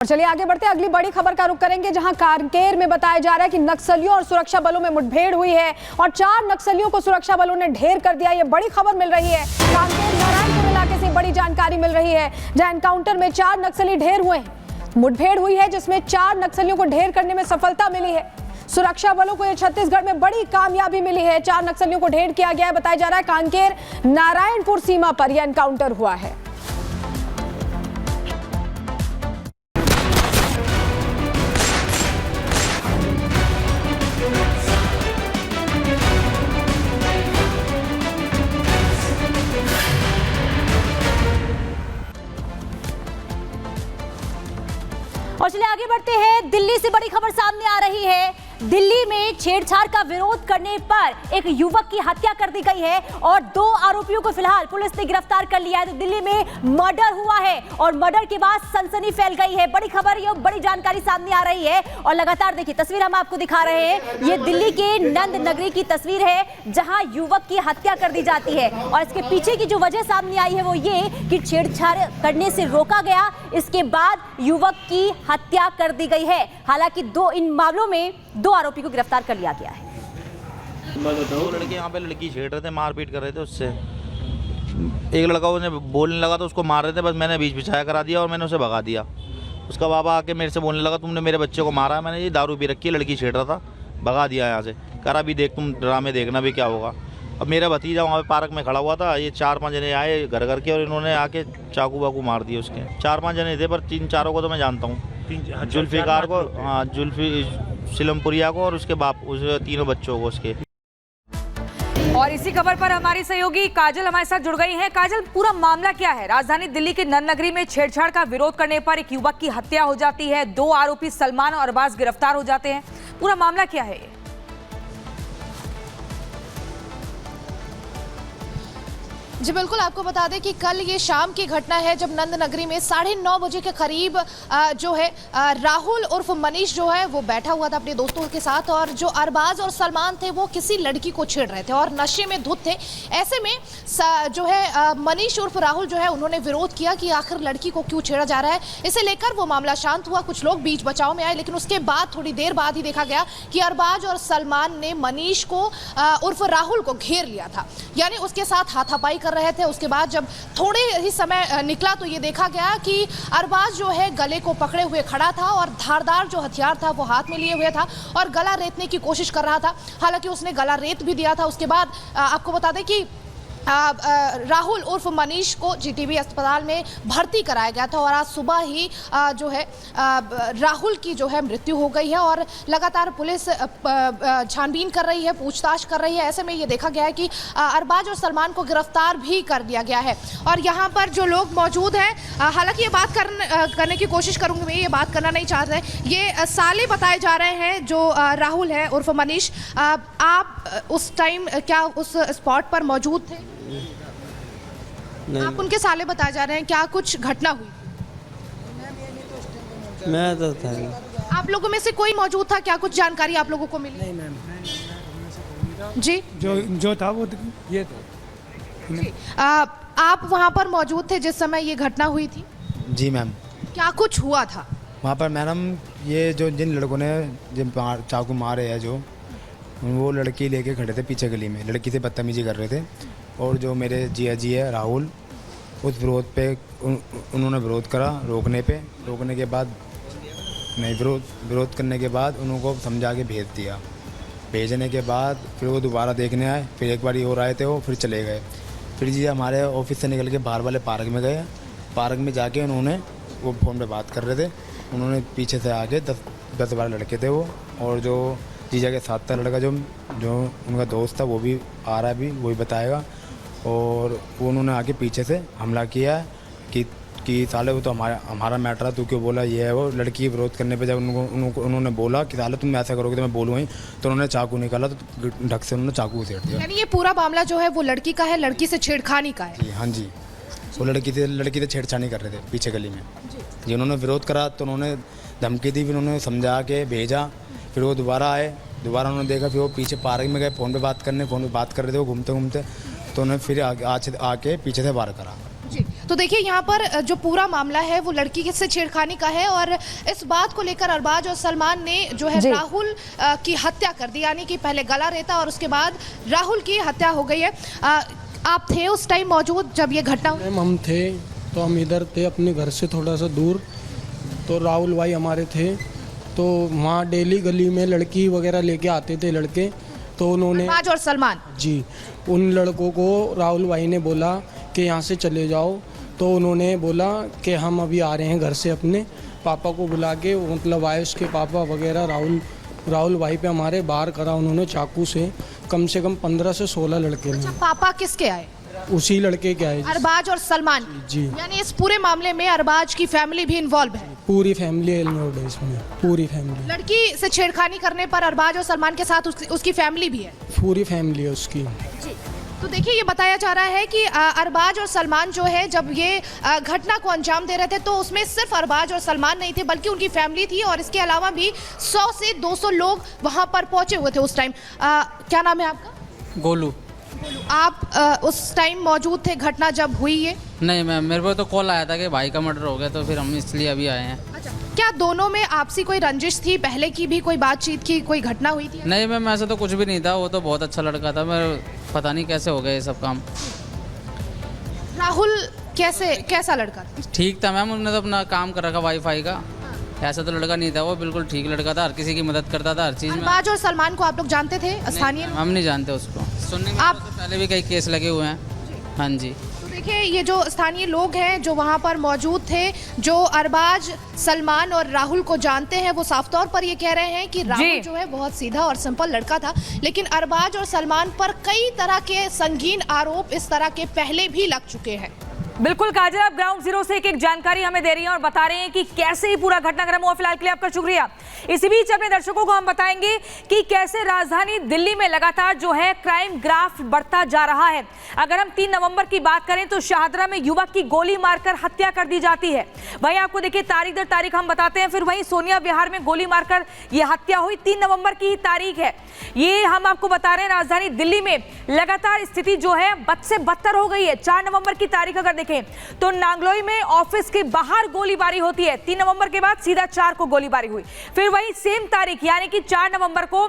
और चलिए आगे बढ़ते हैं, अगली बड़ी खबर का रुख करेंगे, जहां कांकेर में बताया जा रहा है कि नक्सलियों और सुरक्षा बलों में मुठभेड़ हुई है और 4 नक्सलियों को सुरक्षा बलों ने ढेर कर दिया। ये बड़ी खबर मिल रही है। कांकेर नारायणपुर इलाके से बड़ी जानकारी मिल रही है, जहां एनकाउंटर में 4 नक्सली ढेर हुए हैं। मुठभेड़ हुई है जिसमें 4 नक्सलियों को ढेर करने में सफलता मिली है। सुरक्षा बलों को यह छत्तीसगढ़ में बड़ी कामयाबी मिली है। 4 नक्सलियों को ढेर किया गया है। बताया जा रहा है कांकेर नारायणपुर सीमा पर यह एनकाउंटर हुआ है। और चलिए आगे बढ़ते हैं, दिल्ली से बड़ी खबर सामने आ रही है। दिल्ली में छेड़छाड़ का विरोध करने पर एक युवक की हत्या कर दी गई है और 2 आरोपियों को फिलहाल पुलिस ने गिरफ्तार कर लिया है। तो दिल्ली में मर्डर हुआ है और मर्डर के बाद सनसनी फैल गई है। बड़ी खबर, ये बड़ी जानकारी सामने आ रही है और लगातार देखिए तस्वीर हम आपको दिखा रहे हैं। ये दिल्ली के नंद नगरी की तस्वीर है, जहां युवक की हत्या कर दी जाती है और इसके पीछे की जो वजह सामने आई है वो ये कि छेड़छाड़ करने से रोका गया, इसके बाद युवक की हत्या कर दी गई है। हालांकि इन मामलों में 2 आरोपी को गिरफ्तार कर लिया गया है। दो लड़के यहाँ पे लड़की छेड़ रहे थे, मारपीट कर रहे थे उससे। एक लड़का उन्हें बोलने लगा तो उसको मार रहे थे, बस मैंने बीच बिछाया करा दिया और मैंने उसे भगा दिया। उसका बाबा आके मेरे से बोलने लगा तुमने मेरे बच्चे को मारा है। मैंने ये दारू पी रखी है, लड़की छेड़ रहा था, भगा दिया यहाँ से। करा भी देख, तुम ड्रामे देखना भी क्या होगा। अब मेरा भतीजा वहाँ पे पार्क में खड़ा हुआ था, ये 4-5 जने आए घर घर के और इन्होंने आके चाकू वाकू मार दिए उसके। 4-5 जने थे पर 3-4 को तो मैं जानता हूँ। जुल्फिकार को, हाँ सिलमपुरिया को और उसके बाप, उस 3 बच्चों को उसके। और इसी खबर पर हमारी सहयोगी काजल हमारे साथ जुड़ गई हैं। काजल, पूरा मामला क्या है? राजधानी दिल्ली के नंद नगरी में छेड़छाड़ का विरोध करने पर एक युवक की हत्या हो जाती है, 2 आरोपी सलमान और अरबाज गिरफ्तार हो जाते हैं। पूरा मामला क्या है? जी बिल्कुल, आपको बता दें कि कल ये शाम की घटना है जब नंद नगरी में 9:30 बजे के करीब जो है राहुल उर्फ मनीष जो है वो बैठा हुआ था अपने दोस्तों के साथ और जो अरबाज और सलमान थे वो किसी लड़की को छेड़ रहे थे और नशे में धुत थे। ऐसे में जो है मनीष उर्फ राहुल जो है उन्होंने विरोध किया कि आखिर लड़की को क्यों छेड़ा जा रहा है। इसे लेकर वो मामला शांत हुआ, कुछ लोग बीच बचाव में आए, लेकिन उसके बाद थोड़ी देर बाद ही देखा गया कि अरबाज और सलमान ने मनीष को उर्फ राहुल को घेर लिया था, यानी उसके साथ हाथापाई कर रहे थे। उसके बाद जब थोड़े ही समय निकला तो ये देखा गया कि अरबाज जो है गले को पकड़े हुए खड़ा था और धारदार जो हथियार था वो हाथ में लिए हुए था और गला रेतने की कोशिश कर रहा था। हालांकि उसने गला रेत भी दिया था। उसके बाद आपको बता दें कि राहुल उर्फ मनीष को जीटीबी अस्पताल में भर्ती कराया गया था और आज सुबह ही जो है राहुल की जो है मृत्यु हो गई है और लगातार पुलिस छानबीन कर रही है, पूछताछ कर रही है। ऐसे में ये देखा गया है कि अरबाज और सलमान को गिरफ्तार भी कर दिया गया है और यहाँ पर जो लोग मौजूद हैं, हालांकि ये बात करने की कोशिश करूँगी, मैं ये बात करना नहीं चाहते हैं। ये साले बताए जा रहे हैं जो राहुल है उर्फ मनीष। आप उस टाइम क्या उस स्पॉट पर मौजूद थे? नहीं, आप उनके साले बताए जा रहे हैं, क्या कुछ घटना हुई? मैं तो था। आप लोगों में से कोई मौजूद था? क्या कुछ जानकारी आप लोगों को मिली? नहीं मैम, जी जो था वो ये था। जी, आप वहाँ पर मौजूद थे जिस समय ये घटना हुई थी? जी मैम। क्या कुछ हुआ था वहाँ पर? मैडम ये जो जिन लड़कों ने जिन चाकू मारे हैं जो, वो लड़की लेके खड़े थे पीछे गली में, लड़की से बदतमीजी कर रहे थे और जो मेरे जिया जी है राहुल, उस विरोध पे उन्होंने विरोध करा। रोकने के बाद नहीं, विरोध करने के बाद उनको समझा के भेज दिया। भेजने के बाद फिर वो दोबारा देखने आए, फिर एक बार और आए थे वो, फिर चले गए। फिर जी हमारे ऑफिस से निकल के बाहर वाले पार्क में गए। पार्क में जाके उन्होंने वो फ़ोन पे बात कर रहे थे, उन्होंने पीछे से आके 10-12 लड़के थे वो, और जो जीजा के साथ था लड़का जो उनका दोस्त था वो भी आ रहा है, भी वही बताएगा। और वो उन्होंने आके पीछे से हमला किया कि साले वो तो हमारा मैटर है, तू क्यों बोला, ये है वो। लड़की विरोध करने पे जब उन्होंने बोला कि साले तुम ऐसा करोगे तो मैं बोलूँगी, तो उन्होंने चाकू निकाला तो ढक से उन्होंने चाकू उसेड़ दिया। यानी ये पूरा मामला जो है वो लड़की का है, लड़की से छेड़खानी का है? जी हाँ जी, वो लड़की से छेड़छाड़ी कर रहे थे पीछे गली में जी। उन्होंने विरोध करा तो उन्होंने धमकी दी, फिर उन्होंने समझा के भेजा। फिर वो दोबारा आए, दोबारा उन्होंने देखा, फिर वो पीछे पार्क में गए, फ़ोन पे बात कर रहे थे वो, घूमते घूमते तो उन्होंने फिर आके पीछे से वार करा। जी, तो देखिए यहाँ पर जो पूरा मामला है वो लड़की से छेड़खानी का है और इस बात को लेकर अरबाज और सलमान ने जो है राहुल की हत्या कर दी, यानी कि पहले गला रेता और उसके बाद राहुल की हत्या हो गई है। आप थे उस टाइम मौजूद जब ये घटना हुई? हम थे तो हम इधर थे अपने घर से थोड़ा सा दूर, तो राहुल भाई हमारे थे, तो वहाँ डेली गली में लड़की वगैरह लेके आते थे लड़के, तो उन्होंने अरबाज और सलमान जी उन लड़कों को राहुल भाई ने बोला कि यहाँ से चले जाओ, तो उन्होंने बोला कि हम अभी आ रहे हैं घर से, अपने पापा को बुला के, मतलब आए उसके पापा वगैरह राहुल भाई पे हमारे बाहर करा उन्होंने चाकू से कम 15 से 16 लड़के अच्छा, ने। पापा किसके आए? उसी लड़के के आए अरबाज और सलमान जी। यानी इस पूरे मामले में अरबाज की फैमिली भी इन्वॉल्व है? पूरी फैमिली इन्वॉल्व है इसमें, पूरी फैमिली। लड़की से छेड़खानी करने पर अरबाज और सलमान के साथ उसकी फैमिली भी है? पूरी फैमिली है उसकी जी। तो देखिए ये बताया जा रहा है कि अरबाज और सलमान जो है जब ये घटना को अंजाम दे रहे थे तो उसमें सिर्फ अरबाज और सलमान नहीं थे बल्कि उनकी फैमिली थी और इसके अलावा भी 100 से 200 लोग वहां पर पहुंचे हुए थे उस टाइम। क्या नाम है आपका? गोलू। आप उस टाइम मौजूद थे घटना जब हुई ये? नहीं मैम, मेरे को तो कॉल आया था कि भाई का मर्डर हो गया, तो फिर हम इसलिए अभी आए हैं। अच्छा, क्या दोनों में आपसी कोई रंजिश थी? पहले की भी कोई बातचीत की, कोई घटना हुई थी? नहीं मैम, ऐसा तो कुछ भी नहीं था, वो तो बहुत अच्छा लड़का था, मैं पता नहीं कैसे हो गया ये सब काम। राहुल कैसा लड़का था? ठीक था मैम, उसने तो अपना काम कर रखा वाईफाई का, ऐसा तो लड़का नहीं था वो, बिल्कुल ठीक लड़का था, हर किसी की मदद करता था हर चीज़ में। अरबाज और सलमान को आप लोग जानते थे स्थानीय? हम नहीं जानते उसको, सुनने में आप तो पहले भी कई केस लगे हुए हैं। हाँ जी। तो देखिए ये जो स्थानीय लोग हैं जो वहाँ पर मौजूद थे, जो अरबाज, सलमान और राहुल को जानते हैं, वो साफ तौर पर ये कह रहे हैं कि राहुल जो है बहुत सीधा और सिंपल लड़का था, लेकिन अरबाज और सलमान पर कई तरह के संगीन आरोप इस तरह के पहले भी लग चुके हैं। बिल्कुल काजल, आप ग्राउंड जीरो से एक जानकारी हमें दे रही हैं और बता रहे हैं कि कैसे ही पूरा घटनाक्रम हुआ। फिलहाल के लिए आपका शुक्रिया। इसी बीच अपने दर्शकों को हम बताएंगे कि कैसे राजधानी दिल्ली में लगातार जो है क्राइम ग्राफ बढ़ता जा रहा है। अगर हम 3 नवंबर की बात करें तो शाहदरा में युवक की गोली मारकर हत्या कर दी जाती है। वहीं आपको देखिए तारीख दर तारीख हम बताते हैं। फिर वहीं सोनिया विहार में गोली मारकर यह हत्या हुई, 3 नवंबर की ही तारीख है ये। हम आपको बता रहे हैं राजधानी दिल्ली में लगातार स्थिति जो है बद से बदतर हो गई है। 4 नवंबर की तारीख अगर देखें तो नांगलोई में ऑफिस के बाहर गोलीबारी होती है। 3 नवंबर के बाद सीधा 4 को गोलीबारी हुई। फिर वही सेम तारीख यानी कि 4 नवंबर को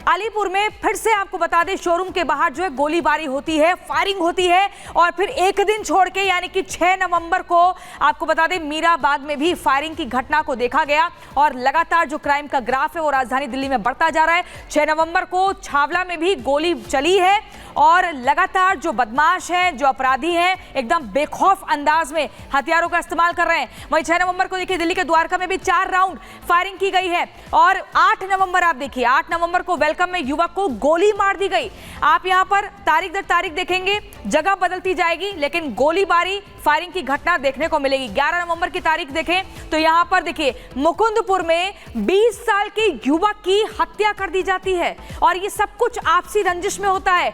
अलीपुर में फिर से आपको बता दें शोरूम के बाहर जो है गोलीबारी होती है, फायरिंग होती है। और फिर एक दिन छोड़ के यानी कि 6 नवंबर को आपको बता दें मीराबाग में भी फायरिंग की घटना को देखा गया। और लगातार जो क्राइम का ग्राफ है वो राजधानी दिल्ली में बढ़ता जा रहा है। 6 नवंबर को छावला में भी गोली चली है और लगातार जो बदमाश हैं, जो अपराधी हैं, एकदम बेखौफ अंदाज में हथियारों का इस्तेमाल कर रहे हैं। वहीं 6 नवंबर को देखिए दिल्ली के द्वारका में भी 4 राउंड फायरिंग की गई है। और 8 नवंबर आप देखिए, 8 नवंबर को वेलकम में युवक को गोली मार दी गई। आप यहां पर तारीख दर तारीख देखेंगे, जगह बदलती जाएगी लेकिन गोलीबारी फायरिंग की घटना देखने को मिलेगी। 11 नवंबर की तारीख देखें तो यहां पर देखिए मुकुंदपुर में 20 साल के युवक की हत्या कर दी जाती है और ये सब कुछ आपसी रंजिश में होता है।